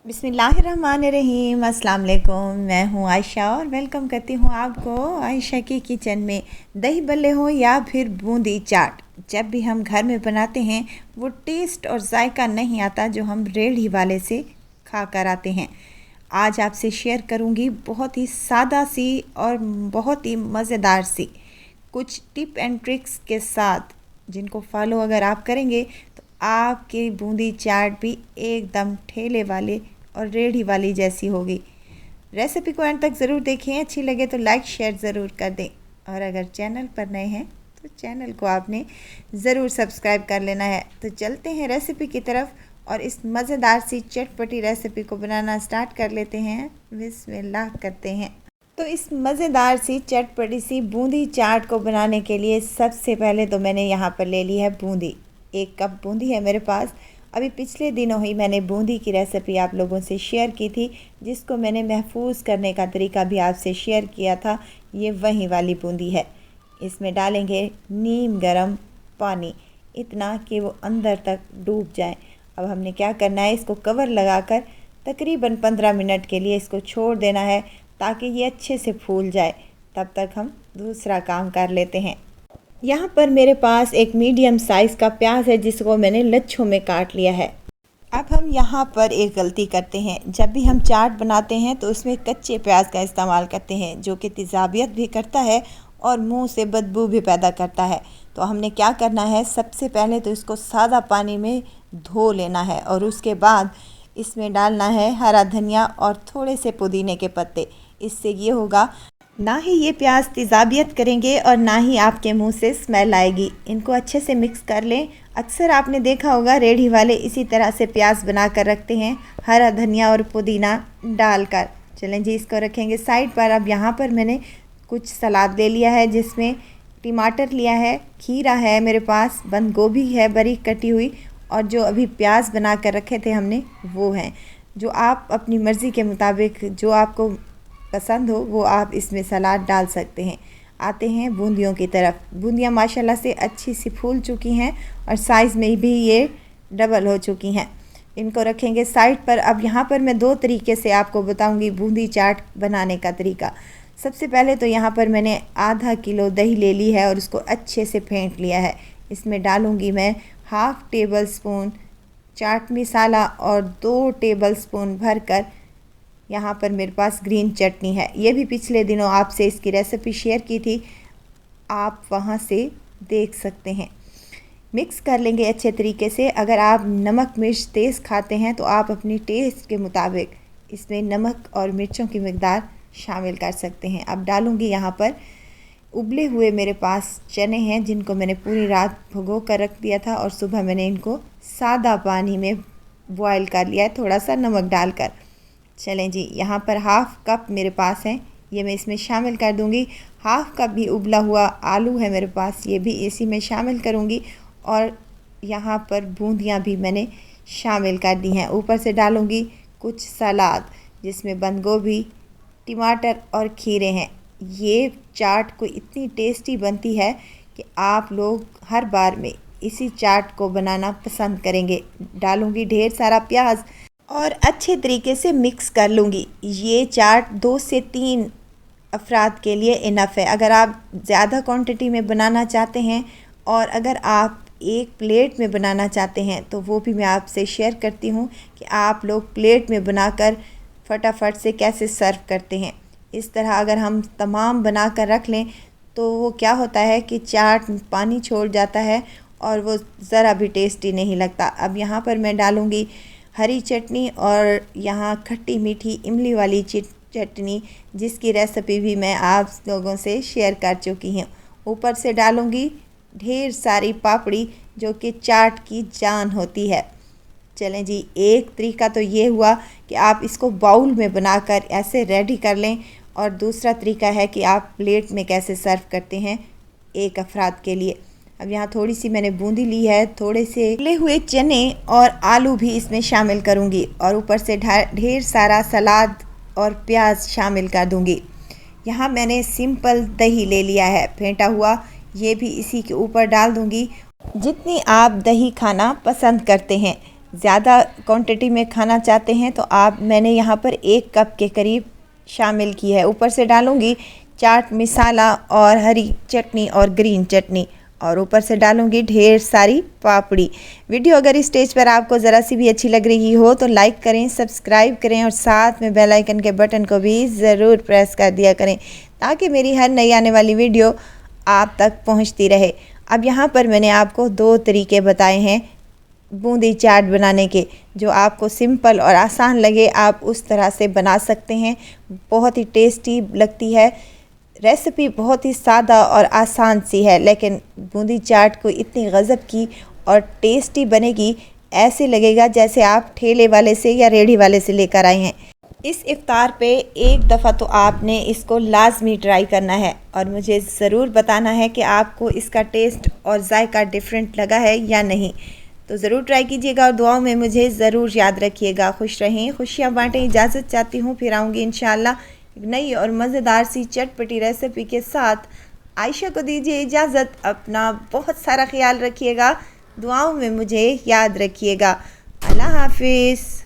बिस्मिल्लाहिर्रहमानिर्रहीम। अस्सलाम वालेकुम। मैं हूँ आयशा और वेलकम करती हूँ आपको आयशा की किचन में। दही बल्ले हो या फिर बूंदी चाट, जब भी हम घर में बनाते हैं वो टेस्ट और जायका नहीं आता जो हम रेहड़ी वाले से खा कर आते हैं। आज आपसे शेयर करूँगी बहुत ही सादा सी और बहुत ही मज़ेदार सी कुछ टिप एंड ट्रिक्स के साथ, जिनको फॉलो अगर आप करेंगे तो आपकी बूंदी चाट भी एकदम ठेले वाले और रेहड़ी वाली जैसी होगी। रेसिपी को अंत तक ज़रूर देखें, अच्छी लगे तो लाइक शेयर ज़रूर कर दें और अगर चैनल पर नए हैं तो चैनल को आपने ज़रूर सब्सक्राइब कर लेना है। तो चलते हैं रेसिपी की तरफ और इस मज़ेदार सी चटपटी रेसिपी को बनाना स्टार्ट कर लेते हैं। बिस्मिल्लाह करते हैं। तो इस मज़ेदार सी चटपटी सी बूंदी चाट को बनाने के लिए सबसे पहले तो मैंने यहाँ पर ले ली है बूंदी। 1 कप बूंदी है मेरे पास। अभी पिछले दिनों ही मैंने बूंदी की रेसिपी आप लोगों से शेयर की थी, जिसको मैंने महफूज करने का तरीका भी आपसे शेयर किया था। ये वही वाली बूंदी है। इसमें डालेंगे नीम गरम पानी, इतना कि वो अंदर तक डूब जाए। अब हमने क्या करना है, इसको कवर लगाकर तकरीबन 15 मिनट के लिए इसको छोड़ देना है ताकि ये अच्छे से फूल जाए। तब तक हम दूसरा काम कर लेते हैं। यहाँ पर मेरे पास एक मीडियम साइज़ का प्याज है जिसको मैंने लच्छों में काट लिया है। अब हम यहाँ पर एक गलती करते हैं, जब भी हम चाट बनाते हैं तो उसमें कच्चे प्याज का इस्तेमाल करते हैं जो कि तेज़ाबियत भी करता है और मुंह से बदबू भी पैदा करता है। तो हमने क्या करना है, सबसे पहले तो इसको सादा पानी में धो लेना है और उसके बाद इसमें डालना है हरा धनिया और थोड़े से पुदीने के पत्ते। इससे ये होगा, ना ही ये प्याज तेज़ाबियत करेंगे और ना ही आपके मुंह से स्मेल आएगी। इनको अच्छे से मिक्स कर लें। अक्सर आपने देखा होगा रेहड़ी वाले इसी तरह से प्याज बना कर रखते हैं, हरा धनिया और पुदीना डालकर। चलें जी, इसको रखेंगे साइड पर। अब यहाँ पर मैंने कुछ सलाद ले लिया है, जिसमें टमाटर लिया है, खीरा है मेरे पास, बंद गोभी है बारीक कटी हुई, और जो अभी प्याज बना कर रखे थे हमने वो हैं। जो आप अपनी मर्ज़ी के मुताबिक जो आपको पसंद हो वो आप इसमें सलाद डाल सकते हैं। आते हैं बूंदियों की तरफ। बूंदियाँ माशाल्लाह से अच्छी सी फूल चुकी हैं और साइज़ में भी ये डबल हो चुकी हैं। इनको रखेंगे साइड पर। अब यहाँ पर मैं 2 तरीके से आपको बताऊंगी बूंदी चाट बनाने का तरीका। सबसे पहले तो यहाँ पर मैंने आधा किलो दही ले ली है और उसको अच्छे से फेंट लिया है। इसमें डालूँगी मैं ½ टेबल स्पून चाट मसाला और 2 टेबल स्पून भर कर यहाँ पर मेरे पास ग्रीन चटनी है। ये भी पिछले दिनों आपसे इसकी रेसिपी शेयर की थी, आप वहाँ से देख सकते हैं। मिक्स कर लेंगे अच्छे तरीके से। अगर आप नमक मिर्च तेज़ खाते हैं तो आप अपनी टेस्ट के मुताबिक इसमें नमक और मिर्चों की मिकदार शामिल कर सकते हैं। अब डालूँगी यहाँ पर उबले हुए मेरे पास चने हैं, जिनको मैंने पूरी रात भिगो कर रख दिया था और सुबह मैंने इनको सादा पानी में बॉयल कर लिया है, थोड़ा सा नमक डालकर। चलें जी, यहाँ पर ½ कप मेरे पास है, ये मैं इसमें शामिल कर दूँगी। ½ कप भी उबला हुआ आलू है मेरे पास, ये भी इसी में शामिल करूँगी। और यहाँ पर बूंदियाँ भी मैंने शामिल कर दी हैं। ऊपर से डालूँगी कुछ सलाद, जिसमें बंद गोभी, टमाटर और खीरे हैं। ये चाट को इतनी टेस्टी बनती है कि आप लोग हर बार में इसी चाट को बनाना पसंद करेंगे। डालूँगी ढेर सारा प्याज और अच्छे तरीके से मिक्स कर लूँगी। ये चाट 2 से 3 अफराद के लिए इनफ है। अगर आप ज़्यादा क्वांटिटी में बनाना चाहते हैं और अगर आप एक प्लेट में बनाना चाहते हैं तो वो भी मैं आपसे शेयर करती हूँ कि आप लोग प्लेट में बनाकर फटाफट से कैसे सर्व करते हैं। इस तरह अगर हम तमाम बना कर रख लें तो वो क्या होता है कि चाट पानी छोड़ जाता है और वो ज़रा भी टेस्टी नहीं लगता। अब यहाँ पर मैं डालूँगी हरी चटनी और यहाँ खट्टी मीठी इमली वाली चटनी, जिसकी रेसिपी भी मैं आप लोगों से शेयर कर चुकी हूँ। ऊपर से डालूँगी ढेर सारी पापड़ी, जो कि चाट की जान होती है। चलें जी, एक तरीका तो ये हुआ कि आप इसको बाउल में बनाकर ऐसे रेडी कर लें, और दूसरा तरीका है कि आप प्लेट में कैसे सर्व करते हैं एक अफराद के लिए। अब यहाँ थोड़ी सी मैंने बूंदी ली है, थोड़े से उबले हुए चने और आलू भी इसमें शामिल करूँगी और ऊपर से ढेर सारा सलाद और प्याज शामिल कर दूँगी। यहाँ मैंने सिंपल दही ले लिया है फेंटा हुआ, ये भी इसी के ऊपर डाल दूँगी। जितनी आप दही खाना पसंद करते हैं, ज़्यादा क्वांटिटी में खाना चाहते हैं तो मैंने यहाँ पर 1 कप के करीब शामिल की है। ऊपर से डालूँगी चाट मसाला और हरी चटनी और ग्रीन चटनी, और ऊपर से डालूंगी ढेर सारी पापड़ी। वीडियो अगर इस स्टेज पर आपको ज़रा सी भी अच्छी लग रही हो तो लाइक करें, सब्सक्राइब करें और साथ में बेल आइकन के बटन को भी ज़रूर प्रेस कर दिया करें ताकि मेरी हर नई आने वाली वीडियो आप तक पहुंचती रहे। अब यहाँ पर मैंने आपको 2 तरीके बताए हैं बूंदी चाट बनाने के, जो आपको सिंपल और आसान लगे आप उस तरह से बना सकते हैं। बहुत ही टेस्टी लगती है। रेसिपी बहुत ही सादा और आसान सी है, लेकिन बूंदी चाट को इतनी गज़ब की और टेस्टी बनेगी, ऐसे लगेगा जैसे आप ठेले वाले से या रेहड़ी वाले से लेकर आए हैं। इस इफ्तार पे एक दफ़ा तो आपने इसको लाजमी ट्राई करना है और मुझे ज़रूर बताना है कि आपको इसका टेस्ट और जायका डिफरेंट लगा है या नहीं। तो ज़रूर ट्राई कीजिएगा और दुआओं में मुझे ज़रूर याद रखिएगा। खुश रहें, खुशियाँ बाँटें। इजाज़त चाहती हूँ, फिर आऊँगी इंशाअल्लाह एक नई और मज़ेदार सी चटपटी रेसिपी के साथ। आयशा को दीजिए इजाज़त। अपना बहुत सारा ख्याल रखिएगा, दुआओं में मुझे याद रखिएगा। अल्लाह हाफिज़।